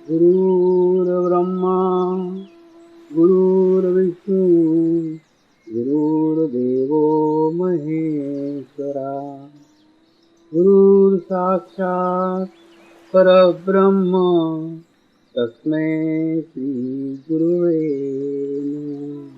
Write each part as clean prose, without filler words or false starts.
गुरुर्ब्रह्मा गुरुर्विष्णु गुरुर्देवो महेश्वरा गुरुर्साक्षात् परब्रह्म तस्मै श्री गुरुवे नमः।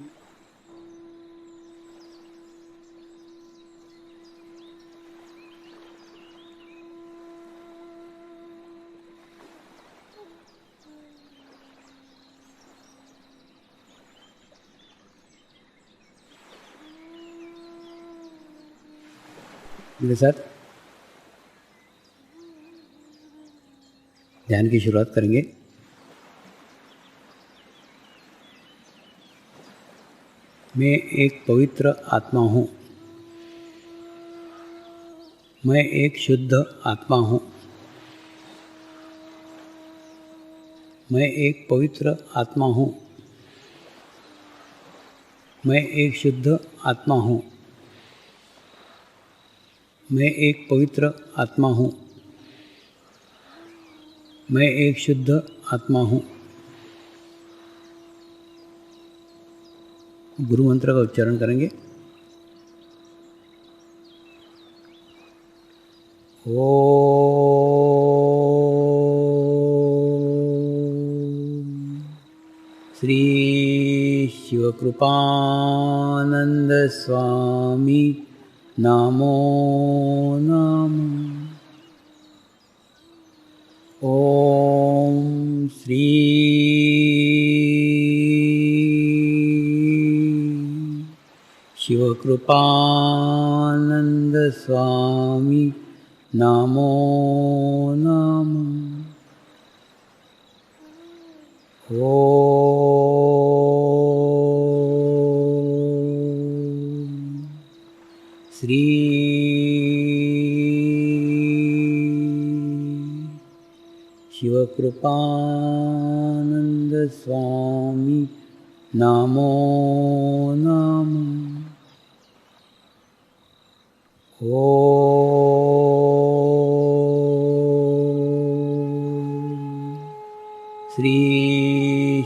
मेरे साथ ध्यान की शुरुआत करेंगे। मैं एक पवित्र आत्मा हूँ। मैं एक शुद्ध आत्मा हूँ। मैं एक पवित्र आत्मा हूँ। मैं एक शुद्ध आत्मा हूँ। मैं एक पवित्र आत्मा हूँ। मैं एक शुद्ध आत्मा हूँ। गुरु मंत्र का उच्चारण करेंगे। ओम श्री शिवकृपानंद स्वामी नमो नमः। ओम श्री शिवकृपानंद स्वामी नमो नमः। ओम श्री शिवकृपानंद स्वामी नमो नमः। ओम श्री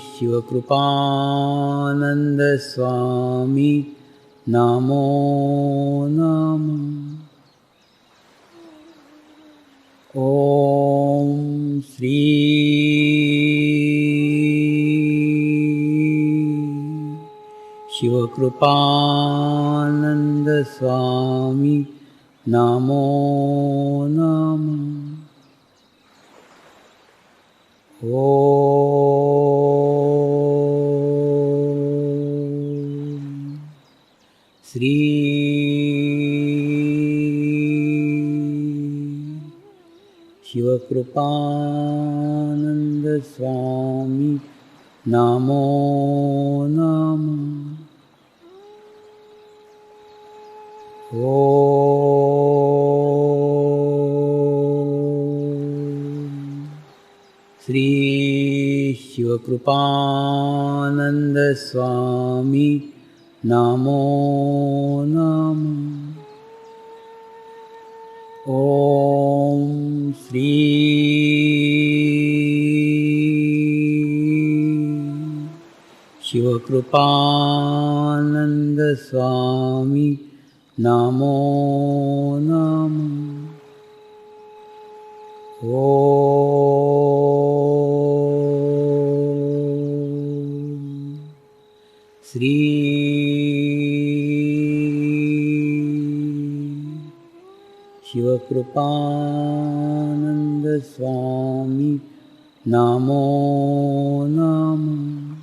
शिवकृपानंद स्वामी नमो नमः। ओम श्री शिवकृपानंद स्वामी नमो नमः। ओम श्री शिवकृपानंद स्वामी नमो नमः। ओम श्री शिवकृपानंद स्वामी नमो नमः। ओम श्री शिवकृपानंद स्वामी नमो नमः। ओम श्री शिवकृपानंद स्वामी नमो नमः।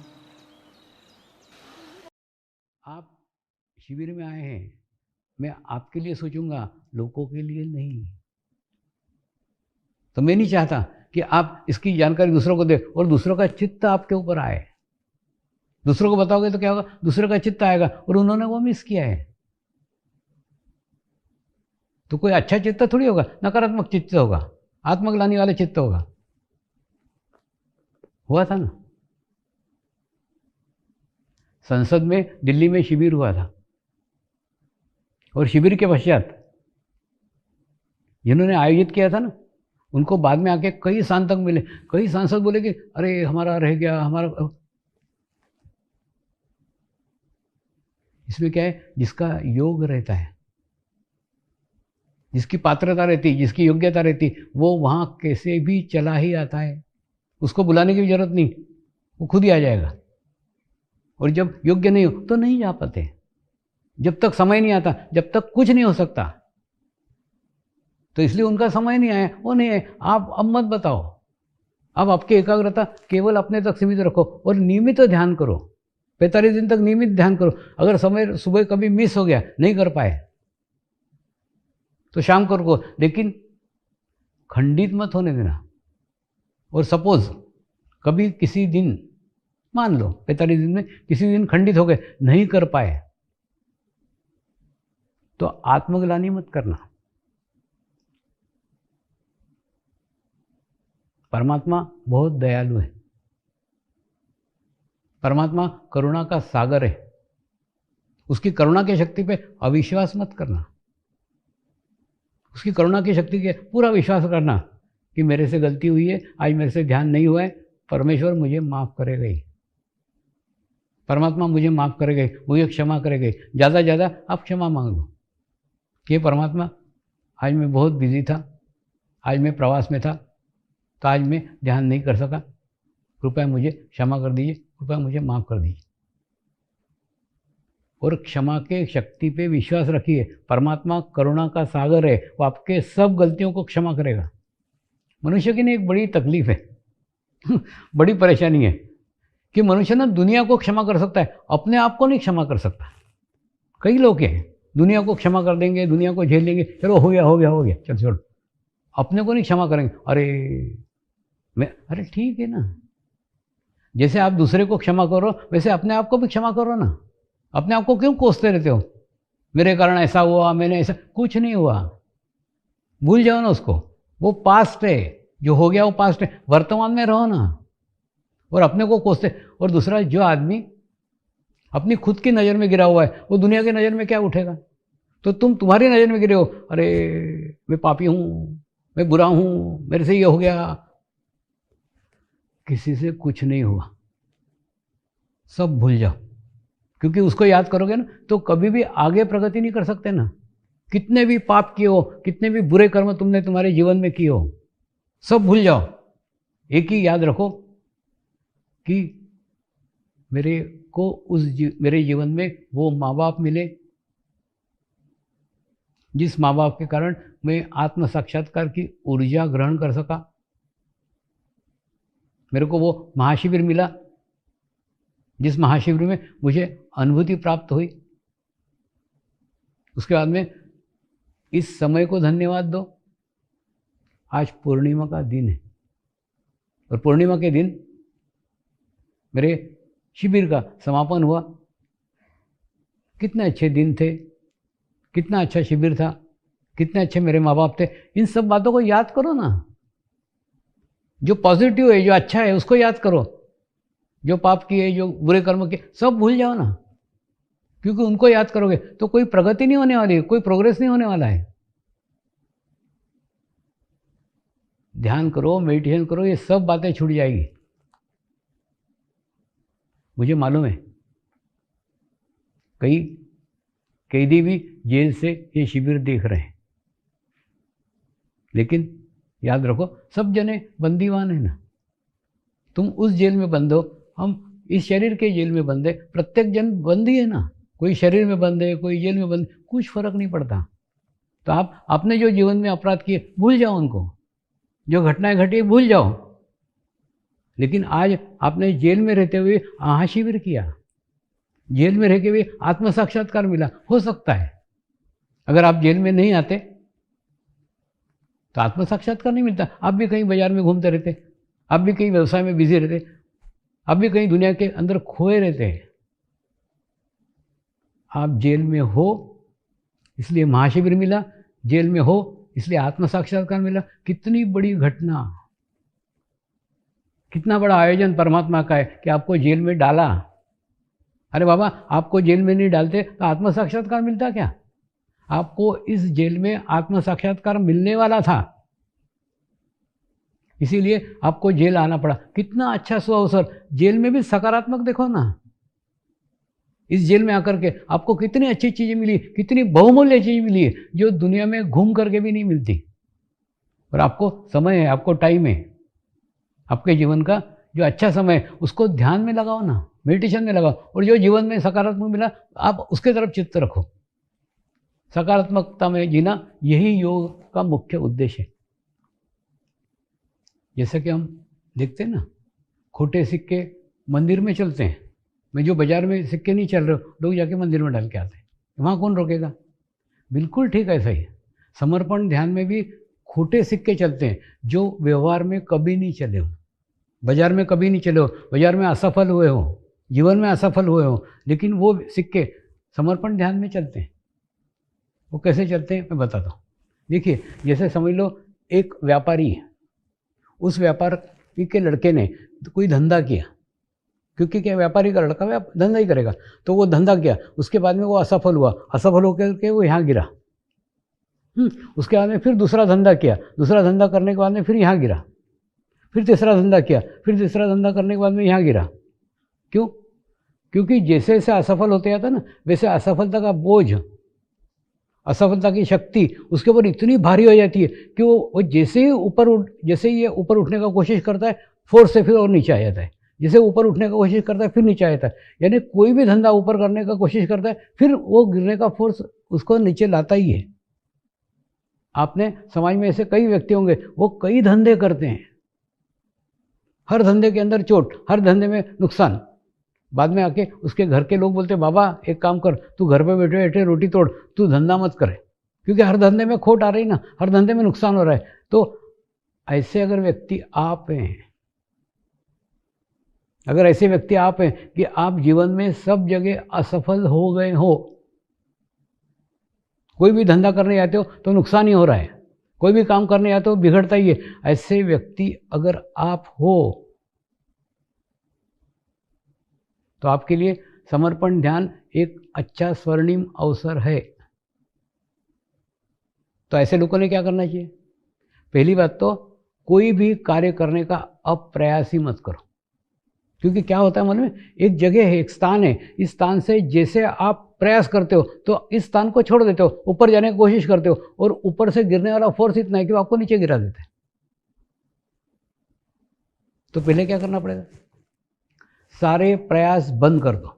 आप शिविर में आए हैं, मैं आपके लिए सोचूंगा, लोगों के लिए नहीं। तो मैं नहीं चाहता कि आप इसकी जानकारी दूसरों को दें और दूसरों का चित्त आपके ऊपर आए। दूसरों को बताओगे तो क्या होगा, दूसरों का चित्त आएगा और उन्होंने वो मिस किया है। तो कोई अच्छा चित्त थोड़ी होगा, नकारात्मक चित्त होगा, आत्मग्लानि वाला चित्त होगा। हुआ था ना, संसद में दिल्ली में शिविर हुआ था और शिविर के पश्चात जिन्होंने आयोजित किया था ना, उनको बाद में आके कई सांसद मिले, कई सांसद बोले कि अरे हमारा रह गया, हमारा। इसमें क्या है, जिसका योग रहता है, जिसकी पात्रता रहती, जिसकी योग्यता रहती, वो वहाँ कैसे भी चला ही आता है, उसको बुलाने की भी जरूरत नहीं, वो खुद ही आ जाएगा। और जब योग्य नहीं हो तो नहीं जा पाते। जब तक समय नहीं आता, जब तक कुछ नहीं हो सकता। तो इसलिए उनका समय नहीं आया, वो नहीं है। आप अब मत बताओ, अब आपकी एकाग्रता केवल अपने तक सीमित रखो और नियमित ध्यान करो। 45 दिन तक नियमित ध्यान करो। अगर समय सुबह कभी मिस हो गया, नहीं कर पाए, तो शाम को, लेकिन खंडित मत होने देना। और सपोज कभी किसी दिन, मान लो 45 दिन में किसी दिन खंडित हो गए, नहीं कर पाए, तो आत्मग्लानि मत करना। परमात्मा बहुत दयालु है, परमात्मा करुणा का सागर है। उसकी करुणा की शक्ति पे अविश्वास मत करना, उसकी करुणा की शक्ति के पूरा विश्वास करना कि मेरे से गलती हुई है, आज मेरे से ध्यान नहीं हुआ है, परमेश्वर मुझे माफ़ करेगा ही, परमात्मा मुझे माफ़ करेगा ही, मुझे क्षमा करेगा ही। ज़्यादा ज़्यादा आप क्षमा मांग लो कि परमात्मा, आज मैं बहुत बिजी था, आज मैं प्रवास में था, तो आज मैं ध्यान नहीं कर सका, कृपया मुझे क्षमा कर दीजिए, कृपया मुझे माफ़ कर दीजिए। और क्षमा के शक्ति पे विश्वास रखिए। परमात्मा करुणा का सागर है, वो आपके सब गलतियों को क्षमा करेगा। मनुष्य की ना एक बड़ी तकलीफ है बड़ी परेशानी है कि मनुष्य ना दुनिया को क्षमा कर सकता है, अपने आप को नहीं क्षमा कर सकता। कई लोग हैं, दुनिया को क्षमा कर देंगे, दुनिया को झेल लेंगे, चलो हो गया हो गया हो गया, चल छोड़, अपने को नहीं क्षमा करेंगे। अरे ठीक है ना, जैसे आप दूसरे को क्षमा करो वैसे अपने आप को भी क्षमा करो ना। अपने आप को क्यों कोसते रहते हो, मेरे कारण ऐसा हुआ, मैंने ऐसा, कुछ नहीं हुआ, भूल जाओ ना उसको, वो पास्ट है, जो हो गया वो पास्ट है, वर्तमान में रहो ना। और अपने को कोसते, और दूसरा जो आदमी अपनी खुद की नज़र में गिरा हुआ है, वो दुनिया की नज़र में क्या उठेगा। तो तुम्हारी नज़र में गिरे हो, अरे मैं पापी हूँ, मैं बुरा हूँ, मेरे से ये हो गया। किसी से कुछ नहीं हुआ, सब भूल जाओ, क्योंकि उसको याद करोगे ना तो कभी भी आगे प्रगति नहीं कर सकते ना। कितने भी पाप किए हो, कितने भी बुरे कर्म तुमने तुम्हारे जीवन में किए हो, सब भूल जाओ। एक ही याद रखो कि मेरे को मेरे जीवन में वो माँ बाप मिले जिस माँ बाप के कारण मैं आत्म साक्षात्कार की ऊर्जा ग्रहण कर सका। मेरे को वो महाशिविर मिला जिस महाशिविर में मुझे अनुभूति प्राप्त हुई। उसके बाद में इस समय को धन्यवाद दो। आज पूर्णिमा का दिन है और पूर्णिमा के दिन मेरे शिविर का समापन हुआ। कितने अच्छे दिन थे, कितना अच्छा शिविर था, कितने अच्छे मेरे माँ बाप थे। इन सब बातों को याद करो ना। जो पॉजिटिव है, जो अच्छा है, उसको याद करो। जो पाप किए, जो बुरे कर्म किए, सब भूल जाओ ना, क्योंकि उनको याद करोगे तो कोई प्रगति नहीं होने वाली है, कोई प्रोग्रेस नहीं होने वाला है। ध्यान करो, मेडिटेशन करो, ये सब बातें छूट जाएगी। मुझे मालूम है कई कैदी भी जेल से ये शिविर देख रहे हैं, लेकिन याद रखो सब जने बंदीवान है ना। तुम उस जेल में बंद हो, हम इस शरीर के जेल में बंद है। प्रत्येक जन बंदी है ना, कोई शरीर में बंद है, कोई जेल में बंद, कुछ फर्क नहीं पड़ता। तो आप अपने जो जीवन में अपराध किए भूल जाओ, उनको जो घटनाएं घटी भूल जाओ। लेकिन आज आपने जेल में रहते हुए महाशिविर किया, जेल में रह के भी आत्म साक्षात्कार मिला। हो सकता है अगर आप जेल में नहीं आते तो आत्म साक्षात्कार नहीं मिलता। आप भी कहीं बाजार में घूमते रहते, आप भी कहीं व्यवसाय में बिजी रहते, आप भी कहीं दुनिया के अंदर खोए रहते हैं। आप जेल में हो इसलिए महाशिविर मिला, जेल में हो इसलिए आत्म साक्षात्कार मिला। कितनी बड़ी घटना, कितना बड़ा आयोजन परमात्मा का है कि आपको जेल में डाला। अरे बाबा, आपको जेल में नहीं डालते तो आत्म साक्षात्कार मिलता क्या? आपको इस जेल में आत्म साक्षात्कार मिलने वाला था, इसीलिए आपको जेल आना पड़ा। कितना अच्छा सुअवसर, जेल में भी सकारात्मक देखो ना। इस जेल में आकर के आपको कितनी अच्छी चीज़ें मिली, कितनी बहुमूल्य चीज़ मिली है जो दुनिया में घूम करके भी नहीं मिलती। और आपको समय है, आपको टाइम है, आपके जीवन का जो अच्छा समय है उसको ध्यान में लगाओ ना, मेडिटेशन में लगाओ, और जो जीवन में सकारात्मक मिला आप उसके तरफ चित्त रखो। सकारात्मकता में जीना यही योग का मुख्य उद्देश्य है। जैसे कि हम देखते हैं ना, खोटे सिक्के मंदिर में चलते हैं, मैं जो बाजार में सिक्के नहीं चल रहे, लोग जाके मंदिर में डाल के आते हैं, वहाँ कौन रोकेगा? बिल्कुल ठीक ऐसा ही है। समर्पण ध्यान में भी खोटे सिक्के चलते हैं जो व्यवहार में कभी नहीं चले हो, बाजार में कभी नहीं चले हो, बाजार में असफल हुए हो, जीवन में असफल हुए हो, लेकिन वो सिक्के समर्पण ध्यान में चलते हैं। वो कैसे चलते हैं मैं बताता हूँ। देखिए, जैसे समझ लो एक व्यापारी है, उस व्यापारी के लड़के ने कोई धंधा किया, क्योंकि क्या व्यापारी का लड़का धंधा ही करेगा, तो वो धंधा किया, उसके बाद में वो असफल हुआ, असफल होकर के वो यहाँ गिरा। उसके बाद में फिर दूसरा धंधा किया, दूसरा धंधा करने के बाद में फिर यहाँ गिरा, फिर तीसरा धंधा किया, फिर तीसरा धंधा करने के बाद में यहाँ गिरा। क्यों? क्योंकि जैसे जैसे असफल होते जाता ना, वैसे असफलता का बोझ, असफलता की शक्ति उसके ऊपर इतनी भारी हो जाती है कि वो जैसे ही ये ऊपर उठने का कोशिश करता है, फोर्स से फिर और नीचे आ जाता है। जैसे ऊपर उठने का कोशिश करता है फिर नीचे आ जाता है। यानी कोई भी धंधा ऊपर करने का कोशिश करता है, फिर वो गिरने का फोर्स उसको नीचे लाता ही है। आपने समाज में ऐसे कई व्यक्ति होंगे, वो कई धंधे करते हैं, हर धंधे के अंदर चोट, हर धंधे में नुकसान। बाद में आके उसके घर के लोग बोलते, बाबा एक काम कर, तू घर पे बैठे बैठे रोटी तोड़, तू धंधा मत करे, क्योंकि हर धंधे में खोट आ रही ना, हर धंधे में नुकसान हो रहा है। तो ऐसे अगर व्यक्ति आप हैं, अगर ऐसे व्यक्ति आप हैं कि आप जीवन में सब जगह असफल हो गए हो, कोई भी धंधा करने जाते हो तो नुकसान ही हो रहा है, कोई भी काम करने जाते हो बिगड़ता ही है, ऐसे व्यक्ति अगर आप हो तो आपके लिए समर्पण ध्यान एक अच्छा स्वर्णिम अवसर है। तो ऐसे लोगों ने क्या करना चाहिए? पहली बात तो कोई भी कार्य करने का अप्रयास ही मत करो, क्योंकि क्या होता है मन में, एक जगह है, एक स्थान है, इस स्थान से जैसे आप प्रयास करते हो तो इस स्थान को छोड़ देते हो, ऊपर जाने की कोशिश करते हो, और ऊपर से गिरने वाला फोर्स इतना है कि वो आपको नीचे गिरा देता है। तो पहले क्या करना पड़ेगा? सारे प्रयास बंद कर दो,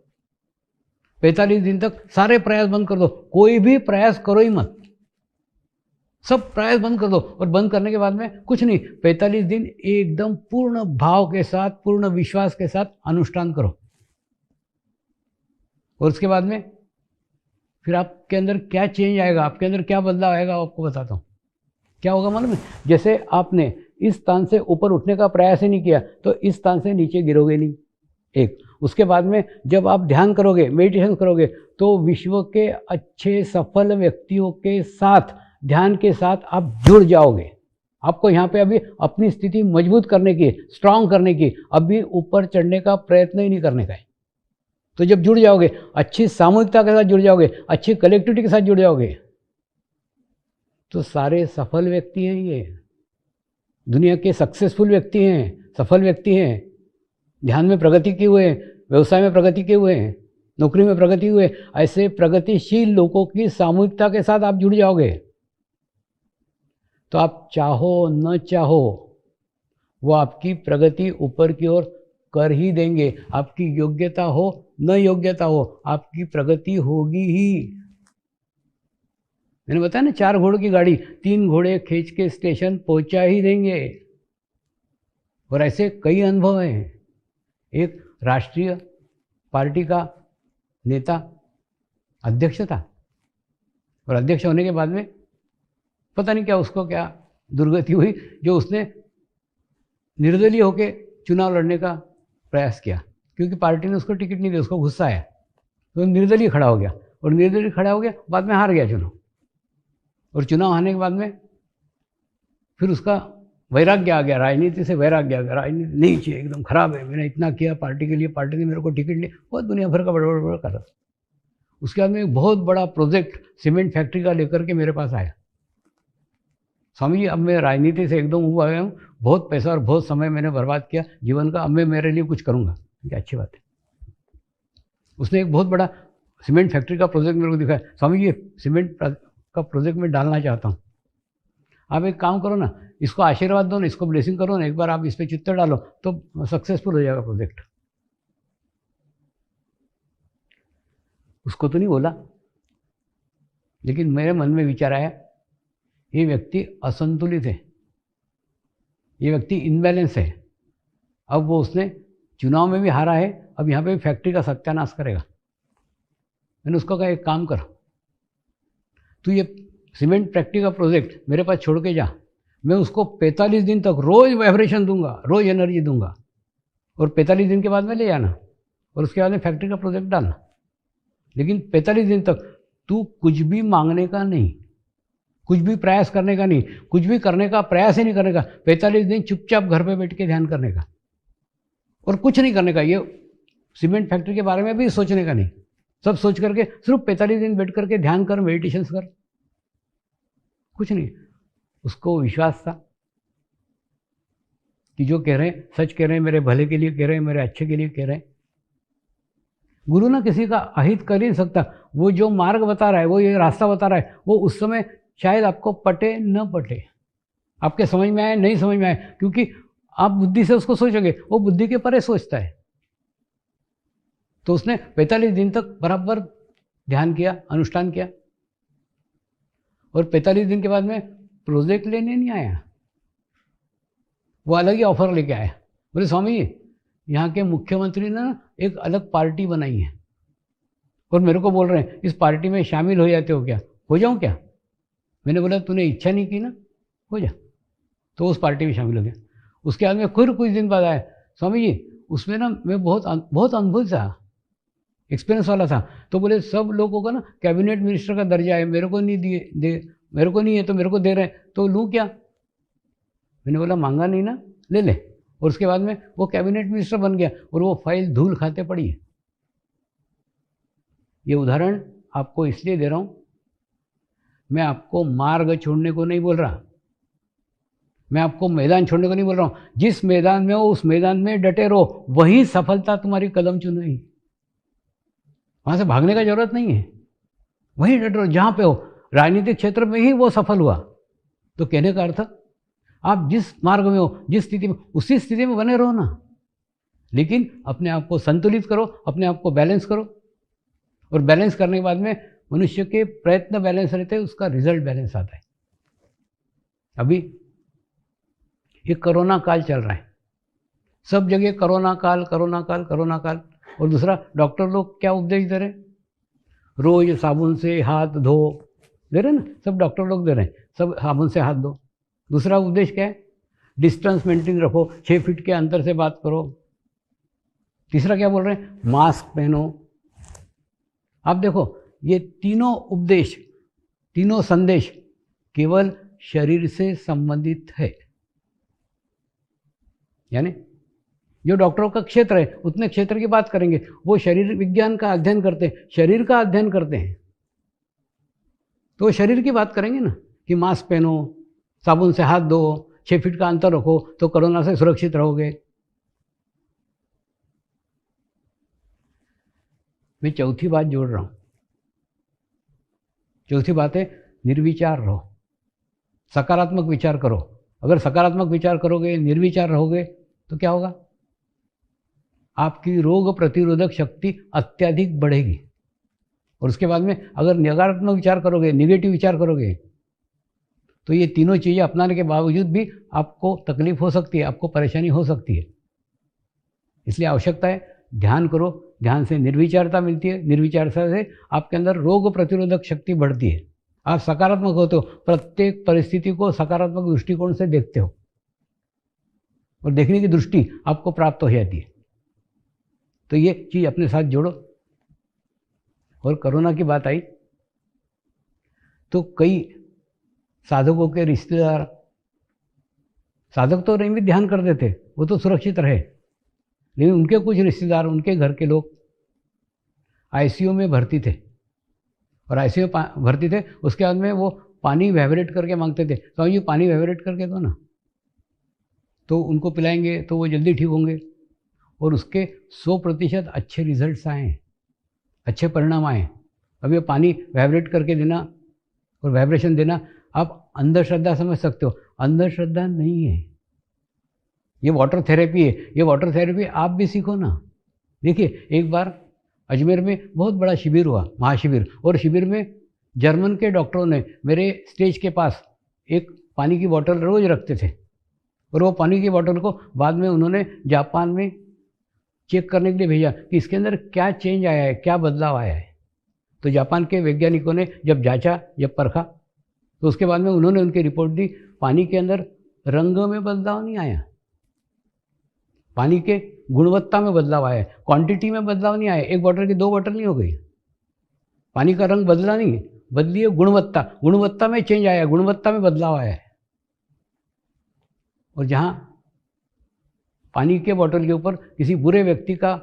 45 दिन तक सारे प्रयास बंद कर दो, कोई भी प्रयास करो ही मत, सब प्रयास बंद कर दो। और बंद करने के बाद में कुछ नहीं, 45 दिन एकदम पूर्ण भाव के साथ, पूर्ण विश्वास के साथ अनुष्ठान करो। और उसके बाद में फिर आपके अंदर क्या चेंज आएगा, आपके अंदर क्या बदलाव आएगा, आपको बताता हूँ। क्या होगा मालूम है? जैसे आपने इस स्थान से ऊपर उठने का प्रयास ही नहीं किया तो इस स्थान से नीचे गिरोगे नहीं, एक। उसके बाद में जब आप ध्यान करोगे, मेडिटेशन करोगे, तो विश्व के अच्छे सफल व्यक्तियों के साथ, ध्यान के साथ आप जुड़ जाओगे। आपको यहाँ पे अभी अपनी स्थिति मजबूत करने की, स्ट्रांग करने की, अभी ऊपर चढ़ने का प्रयत्न ही नहीं करने का है। तो जब जुड़ जाओगे, अच्छी सामूहिकता के साथ जुड़ जाओगे, अच्छी कलेक्टिविटी के साथ जुड़ जाओगे, तो सारे सफल व्यक्ति हैं, ये दुनिया के सक्सेसफुल व्यक्ति हैं, सफल व्यक्ति हैं, ध्यान में प्रगति किए हुए हैं, व्यवसाय में प्रगति किए हुए हैं, नौकरी में प्रगति हुए, ऐसे प्रगतिशील लोगों की सामूहिकता के साथ आप जुड़ जाओगे। तो आप चाहो न चाहो, वो आपकी प्रगति ऊपर की ओर कर ही देंगे। आपकी योग्यता हो न योग्यता हो, आपकी प्रगति होगी ही। मैंने बताया ना, 4 घोड़ों की गाड़ी, 3 घोड़े खींच के स्टेशन पहुंचा ही देंगे। और ऐसे कई अनुभव हैं। एक राष्ट्रीय पार्टी का नेता अध्यक्ष था, और अध्यक्ष होने के बाद में पता नहीं क्या उसको क्या दुर्गति हुई, जो उसने निर्दलीय होकर चुनाव लड़ने का प्रयास किया, क्योंकि पार्टी ने उसको टिकट नहीं दी, उसको गुस्सा आया, तो निर्दलीय खड़ा हो गया, और निर्दलीय खड़ा हो गया, बाद में हार गया चुनाव। और चुनाव हारने के बाद में फिर उसका वैराग्य आ गया, राजनीति से वैराग्य आ गया, राजनीति नहीं चाहिए, एकदम खराब है, मैंने इतना किया पार्टी के लिए, पार्टी ने मेरे को टिकट नहीं, बहुत दुनिया भर का बड़ा कर रहा। उसके बाद में एक बहुत बड़ा प्रोजेक्ट सीमेंट फैक्ट्री का लेकर के मेरे पास आया, स्वामी जी अब मैं राजनीति से एकदम हुआ गया हूँ, बहुत पैसा और बहुत समय मैंने बर्बाद किया जीवन का, अब मैं मेरे लिए कुछ करूँगा। क्या अच्छी बात है। उसने एक बहुत बड़ा सीमेंट फैक्ट्री का प्रोजेक्ट मेरे को दिखाया, स्वामी जी सीमेंट का प्रोजेक्ट मैं डालना चाहता हूँ, आप एक काम करो ना, इसको आशीर्वाद दो ना, इसको ब्लेसिंग करो ना, एक बार आप इस पर चित्त डालो तो सक्सेसफुल हो जाएगा प्रोजेक्ट। उसको तो नहीं बोला, लेकिन मेरे मन में विचार आया, ये व्यक्ति असंतुलित है, ये व्यक्ति इनबैलेंस है। अब वो उसने चुनाव में भी हारा है, अब यहाँ पे भी फैक्ट्री का सत्यानाश करेगा। मैंने उसको कहा एक काम कर, तू ये सीमेंट फैक्ट्री का प्रोजेक्ट मेरे पास छोड़ के जा, मैं उसको 45 दिन तक रोज वाइब्रेशन दूंगा, रोज एनर्जी दूंगा, और 45 दिन के बाद में ले जाना, और उसके बाद में फैक्ट्री का प्रोजेक्ट डालना। लेकिन 45 दिन तक तू कुछ भी मांगने का नहीं, कुछ भी प्रयास करने का नहीं, कुछ भी करने का प्रयास ही नहीं करने का। 45 दिन चुपचाप घर पे बैठ के ध्यान करने का, और कुछ नहीं करने का। ये सीमेंट फैक्ट्री के बारे में भी सोचने का नहीं, सब सोच करके सिर्फ 45 दिन बैठ करके ध्यान कर, मेडिटेशन कर, कुछ नहीं। उसको विश्वास था कि जो कह रहे हैं सच कह रहे हैं, मेरे भले के लिए कह रहे हैं, मेरे अच्छे के लिए कह रहे हैं। गुरु ना किसी का अहित कर ही नहीं सकता। वो जो मार्ग बता रहा है, वो ये रास्ता बता रहा है, वो उस समय शायद आपको पटे न पटे, आपके समझ में आए नहीं समझ में आए, क्योंकि आप बुद्धि से उसको सोचोगे, वो बुद्धि के परे सोचता है। तो उसने 45 दिन तक बराबर ध्यान किया, अनुष्ठान किया, और 45 दिन के बाद में प्रोजेक्ट लेने नहीं आया, वो अलग ही ऑफर लेके आया। बोले स्वामी जी यहाँ के मुख्यमंत्री ने एक अलग पार्टी बनाई है, और मेरे को बोल रहे हैं इस पार्टी में शामिल हो जाते हो क्या, हो जाऊँ क्या? मैंने बोला तूने इच्छा नहीं की ना, हो जा। तो उस पार्टी में शामिल हो गया। उसके बाद में फिर कुछ दिन बाद आया, स्वामी जी उसमें ना मैं बहुत अनुभव था, एक्सपीरियंस वाला था। तो बोले सब लोगों का ना कैबिनेट मिनिस्टर का दर्जा है, मेरे को नहीं मेरे को नहीं है, तो मेरे को दे रहे हैं, तो लूँ क्या? मैंने बोला मांगा नहीं ना, ले ले। और उसके बाद में वो कैबिनेट मिनिस्टर बन गया, और वो फाइल धूल खाते पड़ी है। ये उदाहरण आपको इसलिए दे रहा हूँ, मैं आपको मार्ग छोड़ने को नहीं बोल रहा, मैं आपको मैदान छोड़ने को नहीं बोल रहा हूँ। जिस मैदान में हो उस मैदान में डटे रहो, वही सफलता तुम्हारी कदम चुनेगी। वहाँ से भागने का जरूरत नहीं है, वहीं डटे रहो जहाँ पे हो। राजनीतिक क्षेत्र में ही वो सफल हुआ। तो कहने का अर्थ, आप जिस मार्ग में हो, जिस स्थिति में, उसी स्थिति में बने रहो ना, लेकिन अपने आप को संतुलित करो, अपने आप को बैलेंस करो। और बैलेंस करने के बाद में मनुष्य के प्रयत्न बैलेंस रहते हैं, उसका रिजल्ट बैलेंस आता है। अभी ये कोरोना काल चल रहा है, सब जगह कोरोना काल कोरोना काल कोरोना काल। और दूसरा डॉक्टर लोग क्या उपदेश दे रहे हैं, रोज साबुन से हाथ धो, दे रहे हैं ना, सब डॉक्टर लोग दे रहे हैं, सब साबुन से हाथ धो। दूसरा उपदेश क्या है, डिस्टेंस मेंटेन रखो, 6 फीट के अंतर से बात करो। तीसरा क्या बोल रहे हैं, मास्क पहनो। आप देखो ये तीनों उपदेश, तीनों संदेश केवल शरीर से संबंधित है। यानी जो डॉक्टरों का क्षेत्र है उतने क्षेत्र की बात करेंगे, वो शरीर विज्ञान का अध्ययन करते हैं, शरीर का अध्ययन करते हैं, तो वो शरीर की बात करेंगे ना, कि मास्क पहनो, साबुन से हाथ धो, 6 फीट का अंतर रखो, तो कोरोना से सुरक्षित रहोगे। मैं चौथी बात जोड़ रहा हूं। चौथी बात है, निर्विचार रहो, सकारात्मक विचार करो। अगर सकारात्मक विचार करोगे, निर्विचार रहोगे, तो क्या होगा, आपकी रोग प्रतिरोधक शक्ति अत्यधिक बढ़ेगी। और उसके बाद में अगर नकारात्मक विचार करोगे, निगेटिव विचार करोगे, तो ये तीनों चीज़ें अपनाने के बावजूद भी आपको तकलीफ हो सकती है, आपको परेशानी हो सकती है। इसलिए आवश्यकता है ध्यान करो, ध्यान से निर्विचारता मिलती है, निर्विचारता से आपके अंदर रोग प्रतिरोधक शक्ति बढ़ती है, आप सकारात्मक होते हो, प्रत्येक परिस्थिति को सकारात्मक दृष्टिकोण से देखते हो, और देखने की दृष्टि आपको प्राप्त हो जाती है। तो ये चीज़ अपने साथ जोड़ो। और कोरोना की बात आई तो कई साधकों के रिश्तेदार, साधक तो नहीं भी ध्यान करते थे, वो तो सुरक्षित रहे, लेकिन उनके कुछ रिश्तेदार, उनके घर के लोग आईसीयू में भर्ती थे, और आईसीयू में भर्ती थे, उसके बाद में वो पानी वाइब्रेट करके मांगते थे, स्वामी जी पानी वाइब्रेट करके दो ना, तो उनको पिलाएंगे तो वो जल्दी ठीक होंगे। और उसके 100% अच्छे रिजल्ट्स आए, अच्छे परिणाम आए। अब ये पानी वाइब्रेट करके देना और वाइब्रेशन देना, आप अंधश्रद्धा समझ सकते हो, अंधश्रद्धा नहीं है, ये वाटर थेरेपी है। ये वाटर थेरेपी आप भी सीखो ना। देखिए, एक बार अजमेर में बहुत बड़ा शिविर हुआ, महाशिविर, और शिविर में जर्मन के डॉक्टरों ने मेरे स्टेज के पास एक पानी की बोतल रोज़ रखते थे, और वो पानी की बोतल को बाद में उन्होंने जापान में चेक करने के लिए भेजा कि इसके अंदर क्या चेंज आया है, क्या बदलाव आया है। तो जापान के वैज्ञानिकों ने जब जांचा, जब परखा, तो उसके बाद में उन्होंने उनकी रिपोर्ट दी, पानी के अंदर रंग में बदलाव नहीं आया, पानी के गुणवत्ता में बदलाव आया है, क्वांटिटी में बदलाव नहीं आया। एक बोतल की 2 बोतल नहीं हो गई, पानी का रंग बदला नहीं, बदली है गुणवत्ता, गुणवत्ता में चेंज आया, गुणवत्ता में बदलाव आया है। और जहाँ पानी के बोतल के ऊपर किसी बुरे व्यक्ति का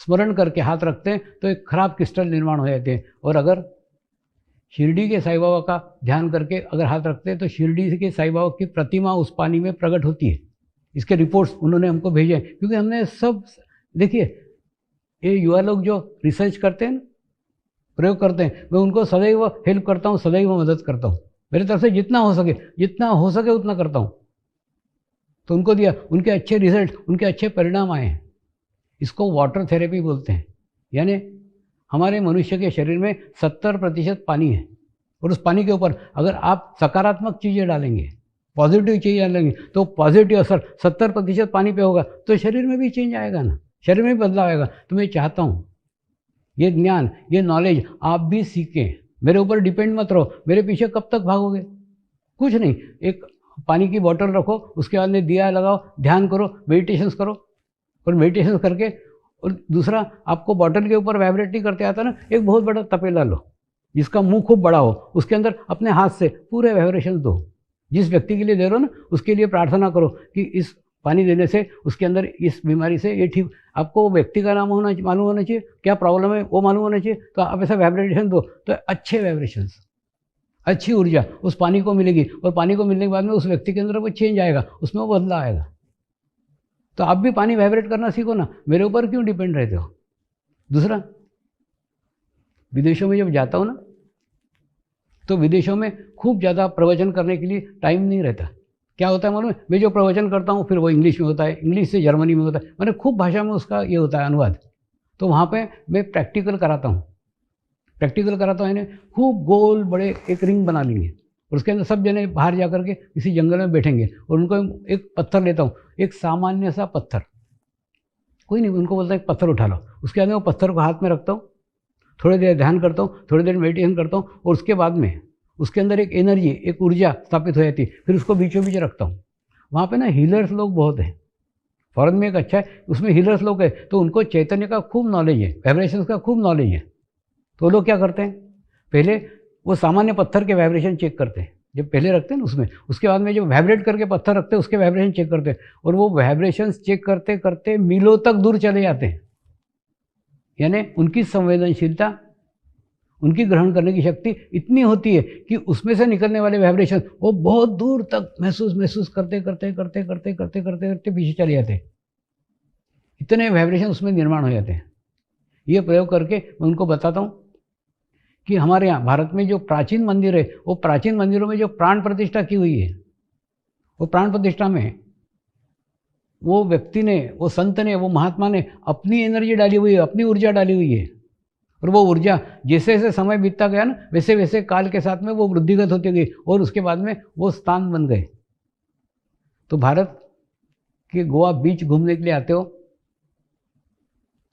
स्मरण करके हाथ रखते हैं तो एक खराब क्रिस्टल निर्माण हो जाते हैं, और अगर शिरडी के साईं बाबा का ध्यान करके अगर हाथ रखते हैं तो शिरडी के साईं बाबा की प्रतिमा उस पानी में प्रकट होती है। इसके रिपोर्ट्स उन्होंने हमको भेजे हैं, क्योंकि हमने सब, देखिए ये युवा लोग जो रिसर्च करते हैं, प्रयोग करते हैं, मैं उनको सदैव हेल्प करता हूँ, सदैव मदद करता हूँ, मेरी तरफ से जितना हो सके उतना करता हूँ। तो उनको दिया, उनके अच्छे रिजल्ट, उनके अच्छे परिणाम आए हैं। इसको वाटर थेरेपी बोलते हैं। यानी हमारे मनुष्य के शरीर में 70% पानी है, और उस पानी के ऊपर अगर आप सकारात्मक चीज़ें डालेंगे, पॉजिटिव चीज़ें डालेंगे, तो पॉजिटिव असर 70% पानी पे होगा, तो शरीर में भी चेंज आएगा ना, शरीर में भी बदलाव आएगा। तो मैं चाहता हूँ ये ज्ञान, ये नॉलेज आप भी सीखें। मेरे ऊपर डिपेंड मत रहो, मेरे पीछे कब तक भागोगे? कुछ नहीं, एक पानी की बोतल रखो, उसके बाद में दिया लगाओ, ध्यान करो, मेडिटेशंस करो, और मेडिटेशन करके, और दूसरा, आपको बॉटल के ऊपर वाइब्रेट नहीं करते आता ना, एक बहुत बड़ा तपेला लो जिसका मुंह खूब बड़ा हो, उसके अंदर अपने हाथ से पूरे वाइब्रेशन दो। जिस व्यक्ति के लिए दे रहे हो ना, उसके लिए प्रार्थना करो कि इस पानी देने से उसके अंदर इस बीमारी से ये ठीक। आपको वो व्यक्ति का नाम मालूम होना चाहिए, क्या प्रॉब्लम है वो मालूम होना चाहिए, तो आप ऐसा वाइब्रेशन दो, तो अच्छे वाइब्रेशंस, अच्छी ऊर्जा उस पानी को मिलेगी, और पानी को मिलने के बाद में उस व्यक्ति के अंदर वो चेंज आएगा, उसमें वो बदलाव आएगा। तो आप भी पानी वाइब्रेट करना सीखो ना, मेरे ऊपर क्यों डिपेंड रहते हो? दूसरा, विदेशों में जब जाता हूँ ना, तो विदेशों में खूब ज़्यादा प्रवचन करने के लिए टाइम नहीं रहता। क्या होता है मालूम है? मैं जो प्रवचन करता हूँ फिर वो इंग्लिश में होता है, इंग्लिश से जर्मनी में होता है, मैंने खूब भाषा में उसका ये होता है अनुवाद। तो वहाँ पे मैं प्रैक्टिकल कराता हूँ, यानी खूब गोल बड़े एक रिंग बना लेंगे, और उसके अंदर सब जने बाहर जा कर के किसी जंगल में बैठेंगे, और उनको एक पत्थर लेता हूँ, एक सामान्य सा पत्थर, कोई नहीं, उनको बोलता है एक पत्थर उठा लो, उसके बाद में वो पत्थर को हाथ में रखता हूँ, थोड़ी देर ध्यान करता हूँ, थोड़ी देर मेडिटेशन करता हूँ, और उसके बाद में उसके अंदर एक एनर्जी, एक ऊर्जा स्थापित हो जाती है। फिर उसको बीचों बीच रखता हूँ। वहाँ पे ना हीलर्स लोग बहुत हैं, फॉरेन में एक अच्छा है, उसमें हीलर्स लोग हैं, तो उनको चैतन्य का खूब नॉलेज है, वाइब्रेशंस का खूब नॉलेज है। तो वो लोग क्या करते हैं, पहले वो सामान्य पत्थर के वाइब्रेशन चेक करते हैं, जब पहले रखते हैं ना उसमें, उसके बाद में जब वाइब्रेट करके पत्थर रखते हैं उसके वाइब्रेशन चेक करते हैं, और वो वाइब्रेशंस चेक करते करते मीलों तक दूर चले जाते हैं। यानी उनकी संवेदनशीलता, उनकी ग्रहण करने की शक्ति इतनी होती है कि उसमें से निकलने वाले वाइब्रेशन वो बहुत दूर तक महसूस करते करते पीछे चले जाते हैं। इतने वाइब्रेशन उसमें निर्माण हो जाते हैं। ये प्रयोग करके मैं उनको बताता हूँ कि हमारे यहाँ भारत में जो प्राचीन मंदिर है, वो प्राचीन मंदिरों में जो प्राण प्रतिष्ठा की हुई है, वो प्राण प्रतिष्ठा में वो व्यक्ति ने, वो संत ने, वो महात्मा ने अपनी एनर्जी डाली हुई है, अपनी ऊर्जा डाली हुई है, और वो ऊर्जा जैसे जैसे समय बीतता गया ना, वैसे वैसे काल के साथ में वो वृद्धिगत होती गई, और उसके बाद में वो स्थान बन गए। तो भारत के गोवा बीच घूमने के लिए आते हो,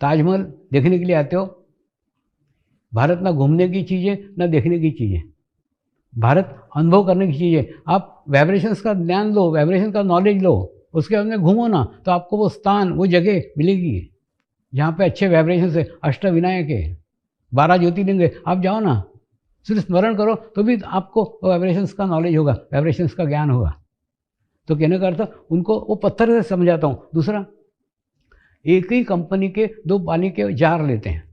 ताजमहल देखने के लिए आते हो, भारत ना घूमने की चीज़ है ना देखने की चीज़ है, भारत अनुभव करने की चीज़ है। आप वाइब्रेशंस का ज्ञान लो, वाइब्रेशन का नॉलेज लो, उसके बाद में घूमो ना, तो आपको वो स्थान, वो जगह मिलेगी जहाँ पे अच्छे वाइब्रेशन है, अष्टविनायक है, 12 ज्योतिर्लिंग है। आप जाओ ना, सिर्फ स्मरण करो तो भी आपको वाइब्रेशंस का नॉलेज होगा, वाइब्रेशंस का ज्ञान होगा। तो कहने का अर्थ, उनको वो पत्थर से समझाता हूँ। दूसरा, एक ही कंपनी के 2 पानी के जार लेते हैं,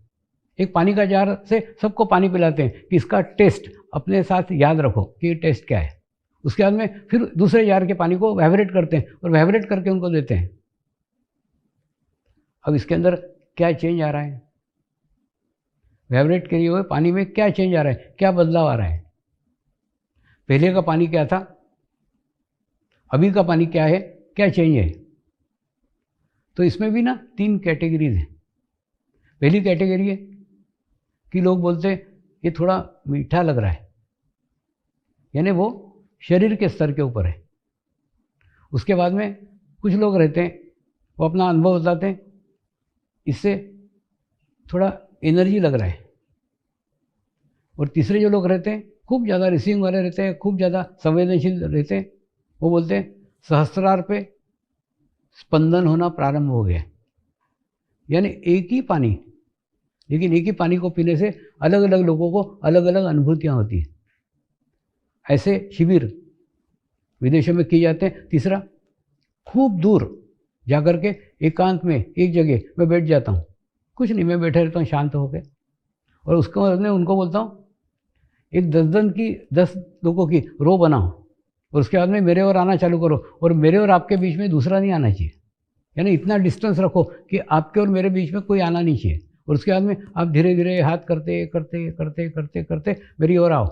एक पानी का जार से सबको पानी पिलाते हैं कि इसका टेस्ट अपने साथ याद रखो कि ये टेस्ट क्या है। उसके बाद में फिर दूसरे जार के पानी को वाइब्रेट करते हैं और वाइब्रेट करके उनको देते हैं। अब इसके अंदर क्या चेंज आ रहा है? वाइब्रेट किए हुए पानी में क्या चेंज आ रहा है, क्या बदलाव आ रहा है? पहले का पानी क्या था, अभी का पानी क्या है, क्या चेंज है? तो इसमें भी ना 3 कैटेगरीज हैं। पहली कैटेगरी है कि लोग बोलते हैं ये थोड़ा मीठा लग रहा है, यानी वो शरीर के स्तर के ऊपर है। उसके बाद में कुछ लोग रहते हैं, वो अपना अनुभव बताते हैं, इससे थोड़ा एनर्जी लग रहा है। और तीसरे जो लोग रहते हैं, खूब ज़्यादा रिसीविंग वाले रहते हैं, खूब ज़्यादा संवेदनशील रहते हैं, वो बोलते हैं सहस्त्रार पे स्पंदन होना प्रारंभ हो गया। यानी एक ही पानी, लेकिन एक ही पानी को पीने से अलग अलग लोगों को अलग अलग अनुभूतियाँ होती हैं। ऐसे शिविर विदेशों में किए जाते हैं। तीसरा, खूब दूर जाकर के एकांत में एक जगह मैं बैठ जाता हूँ, कुछ नहीं, मैं बैठे रहता हूँ शांत होकर, और उसको मैं उनको बोलता हूँ एक 10 लोगों की रो बनाओ और उसके बाद में मेरे और आना चालू करो, और मेरे और आपके बीच में दूसरा नहीं आना चाहिए। यानी इतना डिस्टेंस रखो कि आपके और मेरे बीच में कोई आना नहीं चाहिए। और उसके बाद में आप धीरे धीरे हाथ करते करते करते करते करते मेरी ओर आओ,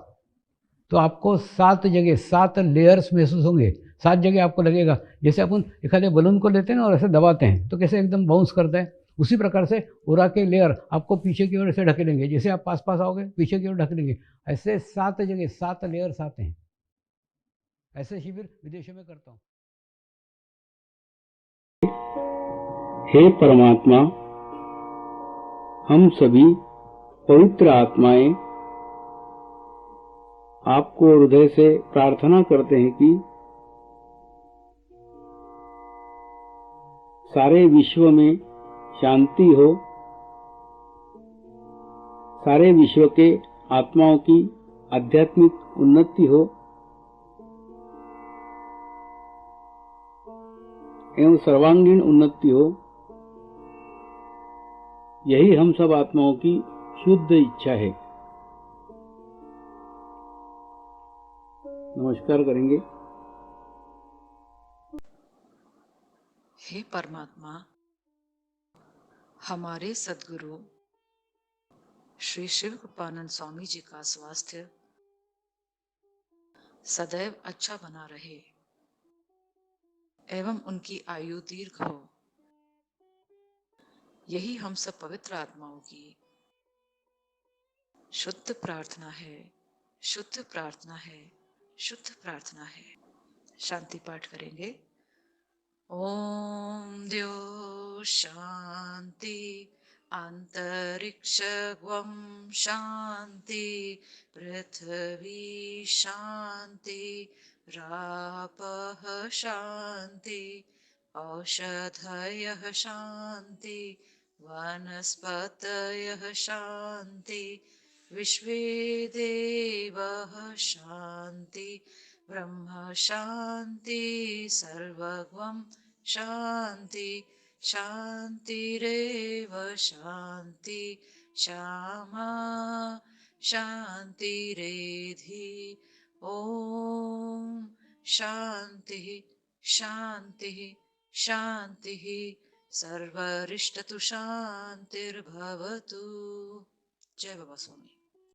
तो आपको 7 जगह 7 लेयर्स महसूस होंगे। 7 जगह आपको लगेगा जैसे अपन एखादे बलून को लेते हैं ना और ऐसे दबाते हैं तो कैसे एकदम बाउंस करता है, उसी प्रकार से ओरा के लेयर आपको पीछे की ओर ऐसे ढकेलेंगे। जैसे आप पास पास आओगे पीछे की ओर ढकेलेंगे। ऐसे 7 जगह 7 लेयर्स आते हैं। ऐसे शिविर विदेशों में करता हूँ। हे परमात्मा, हम सभी पवित्र आत्माएं आपको हृदय से प्रार्थना करते हैं कि सारे विश्व में शांति हो, सारे विश्व के आत्माओं की आध्यात्मिक उन्नति हो एवं सर्वांगीण उन्नति हो। यही हम सब आत्माओं की शुद्ध इच्छा है। नमस्कार करेंगे। हे परमात्मा, हमारे सद्गुरु श्री शिव कृपानंद स्वामी जी का स्वास्थ्य सदैव अच्छा बना रहे एवं उनकी आयु दीर्घ हो, यही हम सब पवित्र आत्माओं की शुद्ध प्रार्थना है, शुद्ध प्रार्थना है, शुद्ध प्रार्थना है। शांति पाठ करेंगे। ओम द्यो शांति अंतरिक्षगं शांति पृथ्वी शांति रापः शांति औषधयः शांति वनस्पतयः शांति विश्वे देवः शांति ब्रह्म शांति सर्वगं शांति शांतिरेव शांति श्यामा शांतिरेधि। ओम शांति शांति शांति सर्वरिष्टतु शांतिर्भवतु। जय बाबा स्वामी।